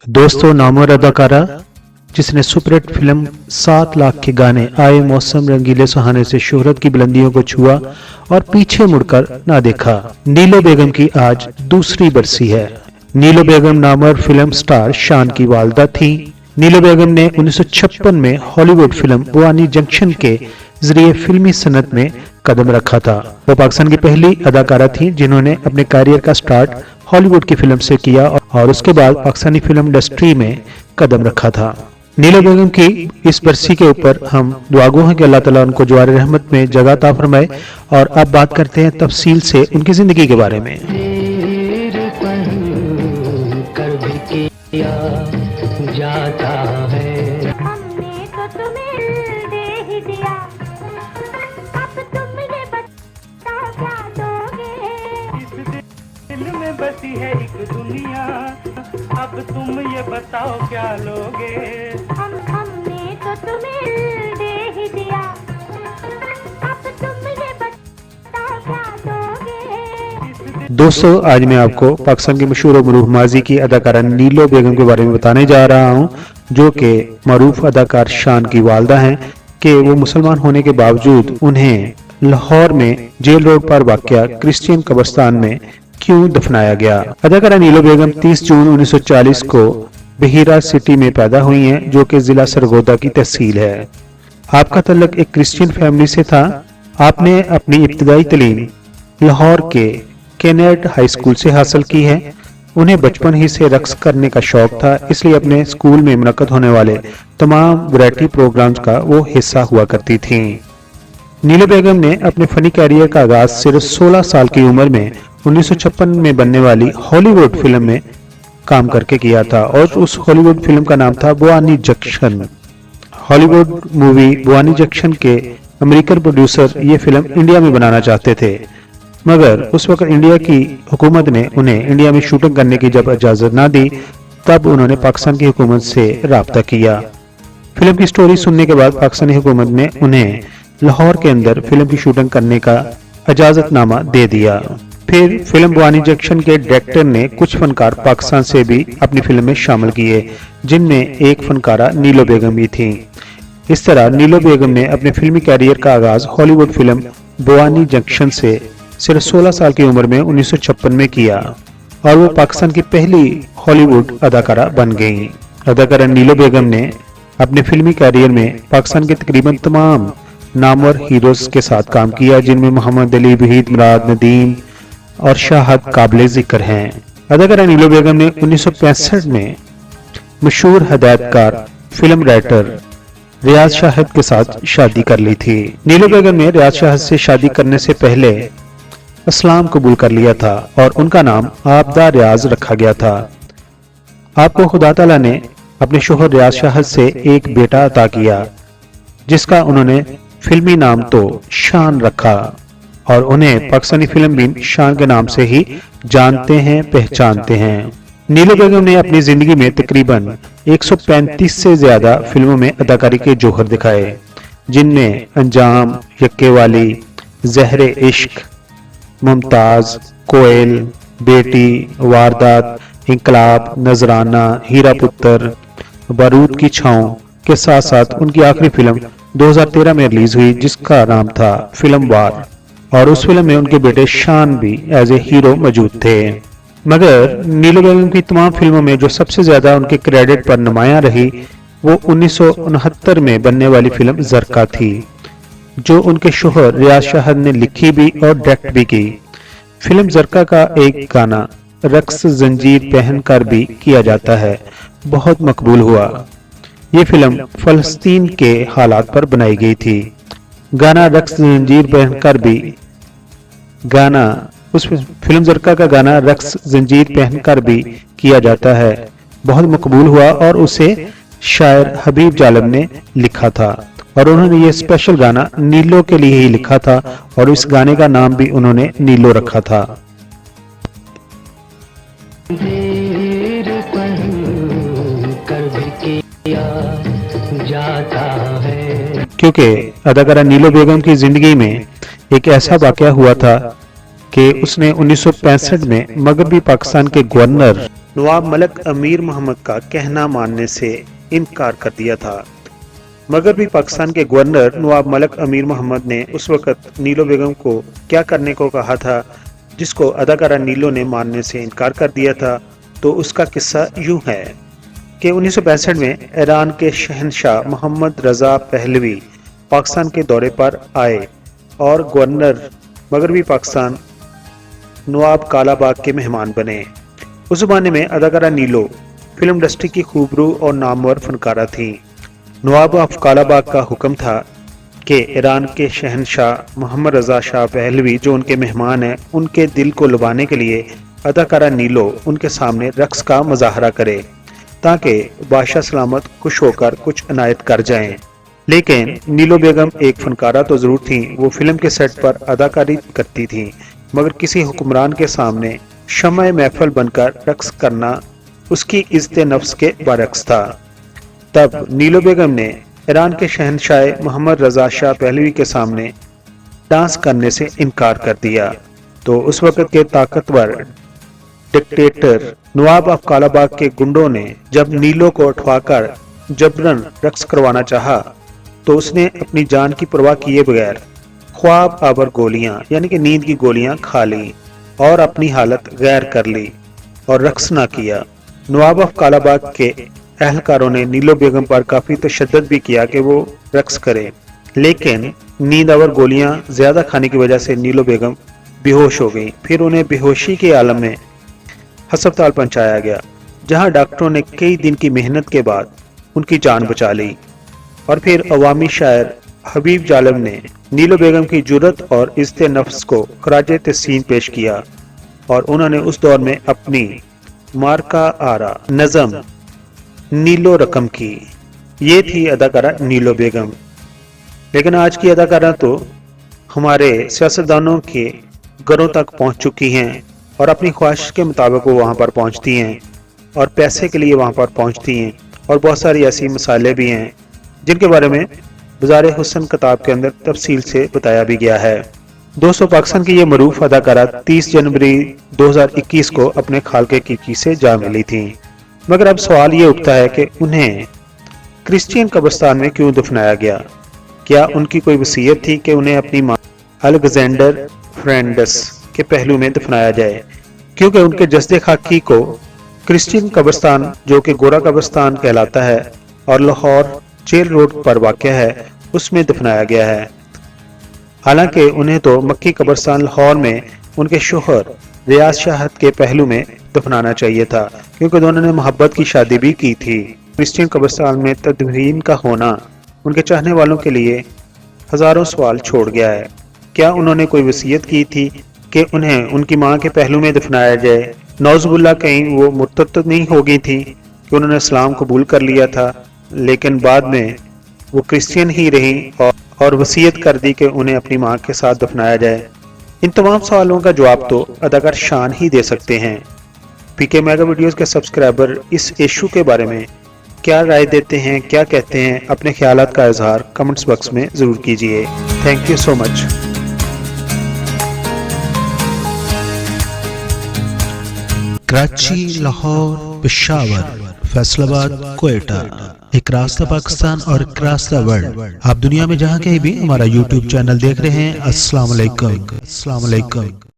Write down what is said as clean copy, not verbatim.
दोस्तों, नामवर अदाकारा जिसने सुपरहिट फिल्म 7 लाख के गाने आए मौसम रंगीले सुहाने से शोहरत की बुलंदियों को छुआ और पीछे मुड़कर ना देखा, नीलो बेगम की आज दूसरी बरसी है। नीलो बेगम नामवर फिल्म स्टार शान की वालदा थी। नीलो बेगम ने 1956 में हॉलीवुड फिल्म बुआनी जंक्शन के जरिए फिल्मी सनत में कदम रखा था। वो पाकिस्तान की पहली अदाकारा थी जिन्होंने अपने करियर का स्टार्ट हॉलीवुड की फिल्म से किया और उसके बाद पाकिस्तानी फिल्म इंडस्ट्री में कदम रखा था। नीलो बेगम की इस बरसी के ऊपर हम दुआगो हैं कि अल्लाह ताला उनको जवार रहमत में जगह अता फरमाए। और अब बात करते हैं तफसील से उनकी जिंदगी के बारे में। जाता है हमने तो तुम्हें दे ही दिया, अब तुम ये बताओ क्या दोगे। इस दिल में बसी है एक दुनिया, अब तुम ये बताओ क्या लोगे। हमने तो तुम्हें दे ही दिया, अब तुम ये बताओ क्या दोगे। दोस्तों, आज मैं आपको पाकिस्तान की मशहूर और मरूफ माजी की अदाकारा नीलो बेगम के बारे में बताने जा रहा हूं, जो कि मरूफ अदाकार शान की वालदा हैं कि वो मुसलमान होने के बावजूद उन्हें लाहौर में जेल रोड पर वाक़या क्रिश्चियन कब्रिस्तान में क्यों दफनाया गया। अदाकारा नीलो बेगम 30 जून 1940 को बहीरा सिटी में पैदा हुई हैं, जो कि जिला सरगोदा की तहसील है। आपका तल्लुक एक क्रिश्चियन फैमिली से था। आपने अपनी इब्तदाई तालीम लाहौर के केनेट हाई स्कूल से हासिल की है। उन्हें बचपन ही से रक्स करने का शौक था, इसलिए अपने स्कूल में मुनक्कद होने वाले तमाम वैरायटी प्रोग्राम्स का वो हिस्सा हुआ करती थीं। नीलो बेगम ने अपने फनी कैरियर का आगाज सिर्फ 16 साल की उम्र में 1956 में बनने वाली हॉलीवुड फिल्म में काम करके किया था और उस हॉलीवुड फिल्म का नाम था बुआनी जंक्शन। हॉलीवुड मूवी बुआनी जंक्शन के अमेरिकन प्रोड्यूसर ये फिल्म इंडिया में बनाना चाहते थे, मगर उस वक्त इंडिया की हुकूमत ने उन्हें इंडिया में शूटिंग करने की जब इजाजत ना दी, तब उन्होंने पाकिस्तान की हुकूमत से राब्ता किया। फिल्म की स्टोरी सुनने के बाद पाकिस्तानी हुकूमत ने उन्हें लाहौर के अंदर फिल्म की शूटिंग करने का इजाजतनामा दे दिया। फिर फिल्म बुआनी जंक्शन के डायरेक्टर ने कुछ फनकार पाकिस्तान से भी अपनी फिल्म में शामिल किए, जिनमें एक फनकारा नीलो बेगम भी थी। इस तरह नीलो बेगम ने अपने फिल्मी कैरियर का आगाज हॉलीवुड फिल्म बुआनी जंक्शन से सिर्फ 16 साल की उम्र में 1956 में किया और वो पाकिस्तान की पहली हॉलीवुड अदाकारा बन गई। अदाकारा नीलो बेगम ने अपने फिल्मी कैरियर में पाकिस्तान के तकरीबन तमाम नामवर हीरोज के साथ काम किया, जिनमें मोहम्मद अली, वहीद मुराद, नदीम और शाहद काबिल जिक्र हैं। अदाकारा नीलो बेगम ने 1965 में मशहूर हदायतकार फिल्म राइटर रियाज शाहिद के साथ शादी कर ली थी। नीलो बेगम ने रियाज शाहिद से शादी करने से पहले इस्लाम कबूल कर लिया था और उनका नाम आबदा रियाज रखा गया था। आपको खुदा ताला ने अपने शोहर रियाज शाहिद से एक बेटा अता किया, जिसका उन्होंने फिल्मी नाम तो शान रखा और उन्हें पाकिस्तानी फिल्म भी शान के नाम से ही जानते हैं, पहचानते हैं। नीलो बेगम ने अपनी जिंदगी में तकरीबन 135 से ज्यादा फिल्मों में अदाकारी के जौहर दिखाए, जिनमें अंजाम, यक्के वाली, ज़हरे इश्क, मुमताज, कोयल, बेटी, वारदात, इंकलाब, नजराना, हीरा पुत्र, बारूद की छांव के साथ साथ उनकी आखिरी फिल्म 2013 में रिलीज हुई, जिसका नाम था फिल्म वार, और उस फिल्म में उनके बेटे शान भी एज ए हीरो मौजूद थे। मगर नीलो बेगम की तमाम फिल्मों में जो सबसे ज्यादा उनके क्रेडिट पर नुमायां रही, वो 1969 में बनने वाली फिल्म जरका थी, जो उनके शोहर रियाज शाहिद ने लिखी भी और डायरेक्ट भी की। फिल्म जरका का एक गाना रक्स जंजीर पहन कर भी किया जाता है, बहुत मकबूल हुआ। ये फिल्म फलस्तीन के हालात पर बनाई गई थी। गाना रक्स जंजीर पहनकर भी गाना उस फिल्म जरका का गाना रक्स जंजीर पहनकर भी किया जाता है बहुत मकबूल हुआ और उसे शायर हबीब जालम ने लिखा था और उन्होंने ये स्पेशल गाना नीलो के लिए ही लिखा था और इस गाने का नाम भी उन्होंने नीलो रखा था। जाता है क्योंकि अदाकारा नीलो बेगम की जिंदगी में एक ऐसा वाकया हुआ था कि उसने 1965 में मगरबी पाकिस्तान के गवर्नर नवाब मलिक अमीर मोहम्मद का कहना मानने से इनकार कर दिया था। मगरबी पाकिस्तान के गवर्नर नवाब मलिक अमीर मोहम्मद ने उस वक्त नीलो बेगम को क्या करने को कहा था जिसको अदाकारा नीलो ने मानने से इनकार कर दिया था। तो उसका किस्सा यूं है कि 1965 में ईरान के शहनशाह मोहम्मद रजा पहलवी पाकिस्तान के दौरे पर आए और गवर्नर मगरबी पाकिस्तान नवाब कालाबाग के मेहमान बने। उस जमाने में अदाकारा नीलो फिल्म इंडस्ट्री की खूबरू और नामवर फनकारा थी। नवाब ऑफ कालाबाग का हुक्म था कि ईरान के शहनशाह मोहम्मद रजा शाह पहलवी जो उनके मेहमान हैं उनके दिल को लुभाने के लिए अदाकारा नीलो उनके सामने रक्स का मुजाहरा करे ताकि बादशाह सलामत खुश होकर कुछ इनायत कर जाएं। लेकिन नीलो बेगम एक फनकारा तो जरूर थी, वो फिल्म के सेट पर अदाकारी करती थी, मगर किसी हुक्मरान के सामने शम्मा महफल बनकर रक्स करना उसकी इज्जत नफ्स के बरक्स था। तब नीलो बेगम ने ईरान के शहनशाह मोहम्मद रजा शाह पहलवी के सामने डांस करने से इनकार कर दिया। तो उस वक्त के ताकतवर डिक्टेटर नवाब ऑफ कालाबाग के गुंडों ने जब नीलो को उठवाकर जबरन रक्स करवाना चाहा तो उसने अपनी जान की परवाह किए बगैर ख्वाब आवर गोलियां यानी कि नींद की गोलियां खा ली और अपनी हालत गैर कर ली और रक्स ना किया। नवाब ऑफ कालाबाग के एहलकारों ने नीलो बेगम पर काफी तशद्दुद भी किया कि वो रक्स करे, लेकिन नींद आवर गोलियां ज्यादा खाने की वजह से नीलो बेगम बेहोश हो गई। फिर उन्हें बेहोशी के आलम में अस्पताल पहुंचाया गया, जहां डॉक्टरों ने कई दिन की मेहनत के बाद उनकी जान बचा ली। और फिर अवामी शायर हबीब जालम ने नीलो बेगम की जुर्रत और इज्जत नफ्स को खराज तहसीन पेश किया और उन्होंने उस दौर में अपनी मार्का आरा नज़म नीलो रकम की। ये थी अदाकारा नीलो बेगम। लेकिन आज की अदाकारा तो हमारे सियासतदानों के घरों तक पहुंच चुकी हैं और अपनी ख्वाहिश के मुताबिक वो वहां पर पहुंचती हैं और पैसे के लिए वहां पर पहुंचती हैं। और बहुत सारी ऐसी मिसालें भी हैं जिनके बारे में बाज़ार हुस्न किताब के अंदर तफसील से बताया भी गया है। दोस्तों, पाकिस्तान की ये मरूफ अदाकारा 30 जनवरी 2021 को अपने खालके की से जा मिली थी। मगर अब सवाल ये उठता है कि उन्हें क्रिश्चियन कब्रिस्तान में क्यों दफनाया गया? क्या उनकी कोई वसीयत थी कि उन्हें अपनी मां अलेक्जेंडर फ्रेंडस के पहलू में दफनाया जाए? क्योंकि उनके जस्दे खाकी को क्रिश्चियन कब्रिस्तान जो कि गोरा कब्रिस्तान कहलाता है और लाहौर जेल रोड पर वाक़या है उसमें दफनाया गया है। हालांकि उन्हें तो मक्की कब्रिस्तान लाहौर में उनके शोहर रियाज शाहद के पहलू में दफनाना चाहिए था, क्योंकि दोनों ने मोहब्बत की शादी भी की थी। क्रिश्चियन कब्रिस्तान में तदफीन का होना उनके चाहने वालों के लिए हजारों सवाल छोड़ गया है। क्या उन्होंने कोई वसीयत की थी कि उन्हें उनकी मां के पहलू में दफनाया जाए? नौजुबिल्लाह कहीं वो मुर्तद तो नहीं हो गई थी कि उन्होंने इस्लाम कबूल कर लिया था लेकिन बाद में वो क्रिश्चियन ही रही और वसीयत कर दी कि उन्हें अपनी मां के साथ दफनाया जाए? इन तमाम सवालों का जवाब तो अदाकार शान ही दे सकते हैं। पीके मेगा वीडियोस के सब्सक्राइबर इस इशू के बारे में क्या राय देते हैं, क्या कहते हैं? अपने ख्यालात का इजहार कमेंट्स बॉक्स में ज़रूर कीजिए। Thank you so much. Karachi, Lahore, Peshawar, Faisalabad, Quetta, एक रास्ता पाकिस्तान और एक रास्ता वर्ल्ड। आप दुनिया में जहां कहीं भी हमारा YouTube चैनल देख रहे हैं, अस्सलाम वालेकुम।